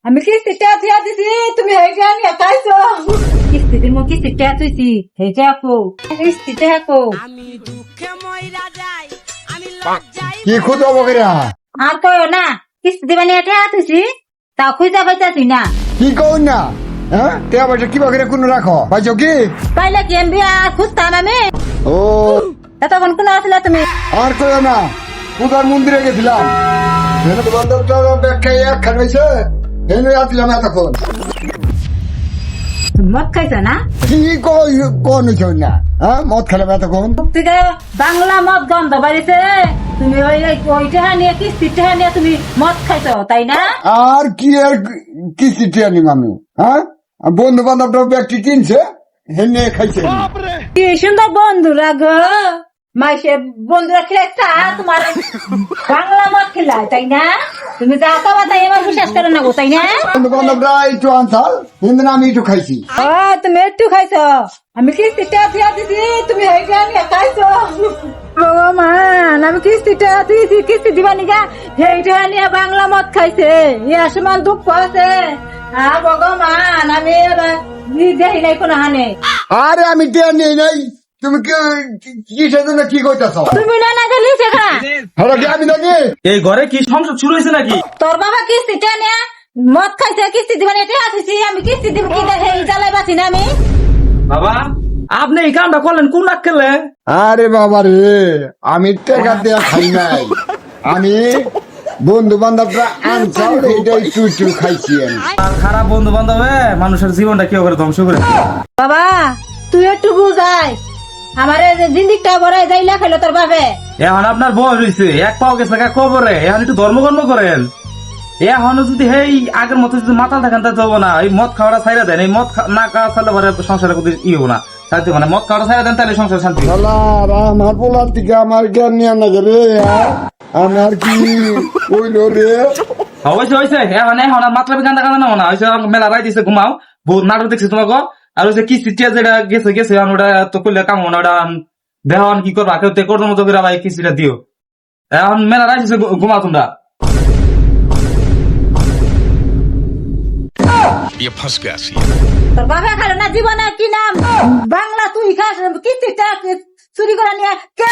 আমি কিস্তিটা দিয়া দিছি তুমি হেইটা নিয়ে খাইছো কিস্তি দিমু কিস্তিটা তুইছি হেইটা কো কিস্তিটা কো আমি দুঃখে মইরা যাই আমি লজ্জায় কি খুঁজ বকেরা আর কইও না কিস্তি দিবা নিয়ে এটা তুইছি তাও খুঁজা পাইতাছি না কি কও না হ্যাঁ তে পয়সা কি বকেরা কোন রাখো পাইছো কি পাইলে কি আমি আর খুঁজতাম আমি ও তখন কোন আসলে তুমি আর কইও না পূজার মন্দিরে গেছিলাম এনে তো বান্ধবটা ব্যাখ্যায় এক খাইছে এনে আসলাম এতক্ষণ মদ খাইছো না কি কই কোন হইছো না হ্যাঁ মদ খেলাম এতক্ষণ থেকে বাংলা মদ গন্ধ বাড়িছে তুমি ওইটা নিয়ে কিস্তিটা নিয়ে তুমি মদ খাইছো তাই না আর কি আর কি চিঠি আনি আমি হ্যাঁ বন্ধু বান্ধবটা ব্যক্তি কিনছে হেনে খাইছে কি সুন্দর বন্ধুরা গো মাইসে বন্ধুরা খেলে চা তোমার বাংলা মদ খেলায় তাই না তুমি যা খাবা তাই আমার বিশ্বাস করে না গো তাই না বন্ধু বান্ধবরা একটু আনসাল কিন্তু আমি একটু খাইছি তুমি একটু খাইছো আমি কিস্তিটা দিয়া দিছি তুমি হেইটা নিয়ে খাইছো ভগবান আমি কিস্তিটা দিয়েছি কিস্তি দিবা নিগা হেইটা নিয়ে বাংলা মদ খাইছে ইয়া সমান দুঃখ আছে ভগবান আমি দেই নাই কোনো হানে আরে আমি টের নেই নাই তুমি কিসের জন্য কি কইতাছ তুমি না না গেলি সেখানে হলো কি আমি জানি এই ঘরে কি সংসার শুরু হয়েছে নাকি? তোর বাবা কিস্তিটা নিয়ে মদ খাইছে কিস্তি দিবা নিয়ে এটা আসিছি আমি কিস্তি দিব কি দেখে জ্বালাই বাঁচি না আমি বাবা আপনি এই কামটা করলেন কোন লাখ খেলে? আরে বাবা রে আমি টাকা দেয়া খাই নাই আমি বন্ধু বান্ধবরা আনসাল এইটাই একটু খাইছি আমি আর খারাপ বন্ধু বান্ধব মানুষের জীবনটা কেউ করে ধ্বংস করে দেয়। বাবা তুই একটু বুঝাই আমার জিন্দিকটা বড়াই যাইলা খেলো তোর বাবে এখন আপনার বয়স হয়েছে এক পাও গেছে কবরে এখন একটু ধর্মকর্ম করেন এখন যদি এই আগের মতো যদি মাথা থাকেন তা হবো না এই মদ খাওয়াটা ছাইরা দেন এই মদ না খাওয়া ছাড়লে পরে সংসারে কোনো ই হবো না শান্তি হবে না মদ খাওয়াটা ছাইরা দেন তাহলে সংসার শান্তি হবে। শালার আমার পোলার থেকে আমার জ্ঞান নিয়ে না গেলে আমার কি কইলো রে হয়েছে হয়েছে এখন এখন আর মাত্রা গান্দা গান্দা না হয়েছে মেলা রাই দিছে ঘুমাও বহুত নাটক দেখছি তোমাকে আর হচ্ছে কিস্তিটা যেটা গেছে গেছে ওটা তো করলে কাম না ওটা দেওয়ান কি করবা কেউ করোর মতো করে ভাই কিস্তিটা দিও এখন মেলা রাই দিছে ঘুমাও তোমরা ये फंस गया सी তোর বাবা খালো না জীবনে কি নাম বাংলা তুই খাস কিস্তিটা চুরি করে নিয়ে কে